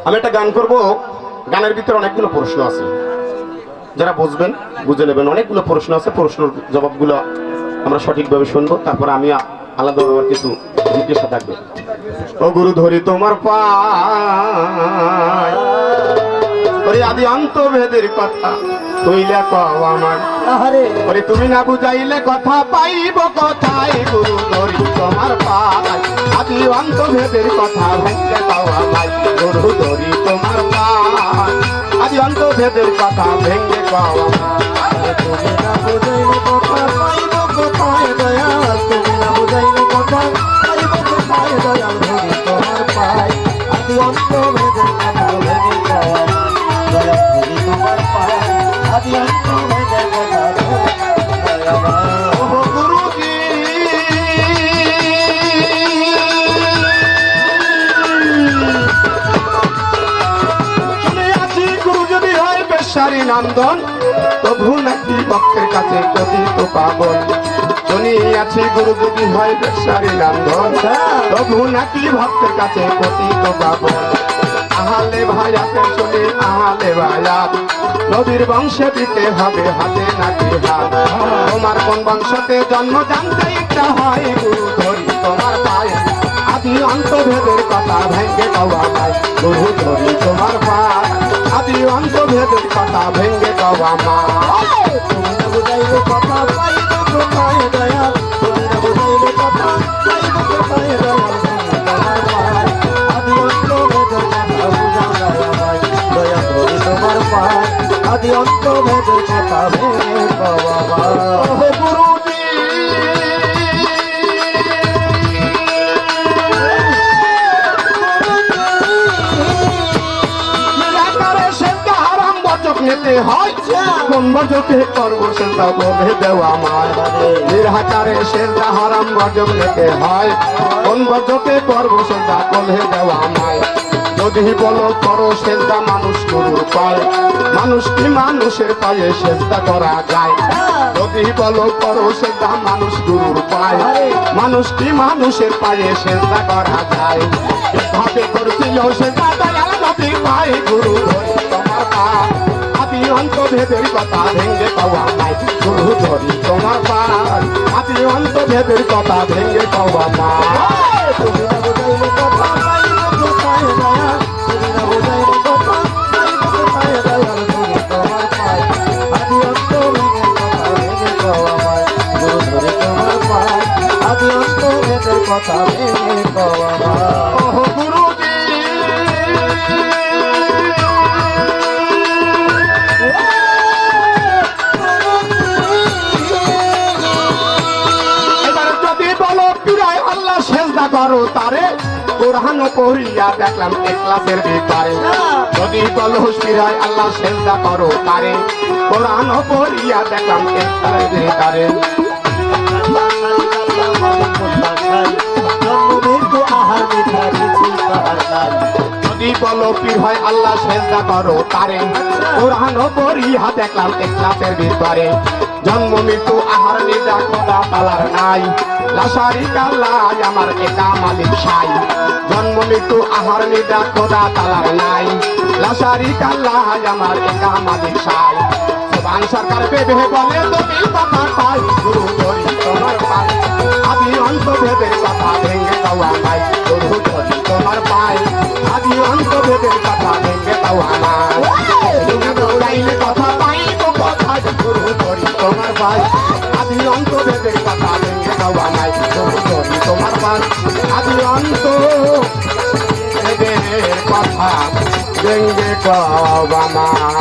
আমি একটা গান করব, গানের ভিতরে অনেকগুলো প্রশ্ন আছে, যারা বুঝবেন বুঝে নেবেন। অনেকগুলো প্রশ্ন আছে, প্রশ্নের জবাবগুলো আমরা সঠিকভাবে শুনবো, তারপর আমি আলাদাভাবে কিছু জিজ্ঞাসা থাকবে। ও গুরু ধরি তোমার পায়, ওরে আদি অন্ত ভেদের কথা কইলে কও আমার, ওরে তুমি না বুঝাইলে কথা পাইব কোথায়? গুরু ধরি তোমার পায়, আদি অন্ত ভেদের কথা ভেঙ্গে কও আমায়। গুরু ধরি তোমার পায়, আদি অন্ত ভেদের কথা ভেঙ্গে কও আমায়। তুমি না বুঝাইলে কথা পাইব কোথায় দয়াল, তুমি না বুঝাইলে কথা পাইব কোথায় দয়াল। ধরি তোমার পায়, আদি অন্ত ভেদের কথা ভেঙে যাওয়া দয়াল। ধরি তোমার পায়, আদি অন্ত ভেদের কথা ভেঙে যাওয়া। ও গুরুজি শুনে আছি, গুরু যদি হয় বেশারি নন্দন, তবু নাকি ভক্তের কাছে পতিত পাবন। শুনিয়াছি গুরু যদি হয় বেশারি নন্দন, তবু নাকি ভক্তের কাছে পতিত পাবন। আহালে ভাইয়াতে শুনি আহালে ভাইয়াত, নবীর বংশে দিতে হবে হাতে নাকি হাত। তোমার কোন বংশতে জন্ম জানতে ইচ্ছা হয়? গুরু ধরি তোমার পায়ে, আদি অন্তভেদের কথা ভেঙ্গে কওয়া মাই। গুরু ধরি তোমার পায়ে, আদি অন্তভেদের কথা ভেঙ্গে কওয়া মাই। তুমি না বুঝাইলে কথা পাইব কোথায় দয়াল, তুমি না বুঝাইলে কথা পাইব কোথায় দয়াল। তোমার পায়, আদি অন্ত ভেদের কথা বুঝা যায় আমায়। দয়া ধরি তোমার পায়, আদি অন্ত ভেদের কথা ভেঙে কওয়া আমায়। ও গুরুজি নিরাকারে সেজদা হারাম বচক নিতে হয়, কোন বচকে করব সেজদা বলে দেওয়া মায়। নিরাকারে সেজদা হারাম বচক নিতে হয়, কোন বচকে করব সেজদা বলে দেওয়া মায়। যদি বলো করো সেজদা মানুষ গুরুর পায়, মানুষ কি মানুষের পায়ে সেজদা করা যায়? যদি বলো করো সেজদা মানুষ গুরুর পায়, মানুষ কি মানুষের পায়ে সেজদা করা যায়? ভাবে করছিল সেজদা দয়াল নবীর পায়ে। গুরু ধরি তোমার পায়, আদি অন্ত ভেদের কথা ভেঙ্গে কওয়া মাই। গুরু ধরি তোমার পায়, আদি অন্ত ভেদের কথা ভেঙ্গে কওয়া মাই। তুমি না বুঝাইলে কথা পাইব কোথায় দয়াল, তুমি না বুঝাইলে কথা পাইব কোথায় দয়াল। ধরি তোমার পায়, আদি অন্ত ভেঙে কথা ভেঙে কওয়া আমায়। গুরু ধরি তোমার পায়, আদি অন্ত ভেদের কথা ভেঙে কওয়া আমায়। ও গুরুজি এবার যদি বলো পিরায় আল্লাহ সেজদা করো তারে, কোরআন পড়িয়া দেখলাম ইখলাসের ভিতরে। যদি বলো পিরায় আল্লাহ সেজদা করো তারে, কোরআন পড়িয়া দেখলাম ইখলাসের ভিতরে। জন্মমৃত্যু আহার মিঠা কিছু তাহার নাই। যদি বলো পীর হয় আল্লাহ সেজদা করো তারে, কোরআন পড়িয়া দেখলাম ইখলাসের ভিতরে। জন্ম মৃত্যু আহার নিদা খোদা তালার নাই, লাশারি কাল্লাই আমার একা মালিক সাই। জন্ম মৃত্যু আহার নিদা খোদা তালার নাই, লাশারি কাল্লাই আমার একা মালিক সাই। সুবহান সরকার বেবে বলে তুমি কথা পাই। গুরু ধরি তোমার পাই, আদি অন্ত ভেদের কথা ভেঙ্গে কওয়া মাই। গুরু ধরি তোমার পাই, আদি অন্ত ভেদের কথা ভেঙ্গে কওয়া মাই। তুমি দৌড়াইলে কথা পাইব কোথায়? গুরু ধরি তোমার পাই, আদি অন্ত ভেদের কথা ভেঙ্গে কওয়া মাই। গুরু ধরি তোমার পাই, আদি অন্ত ভেদের কথা ভেঙ্গে কওয়া মাই।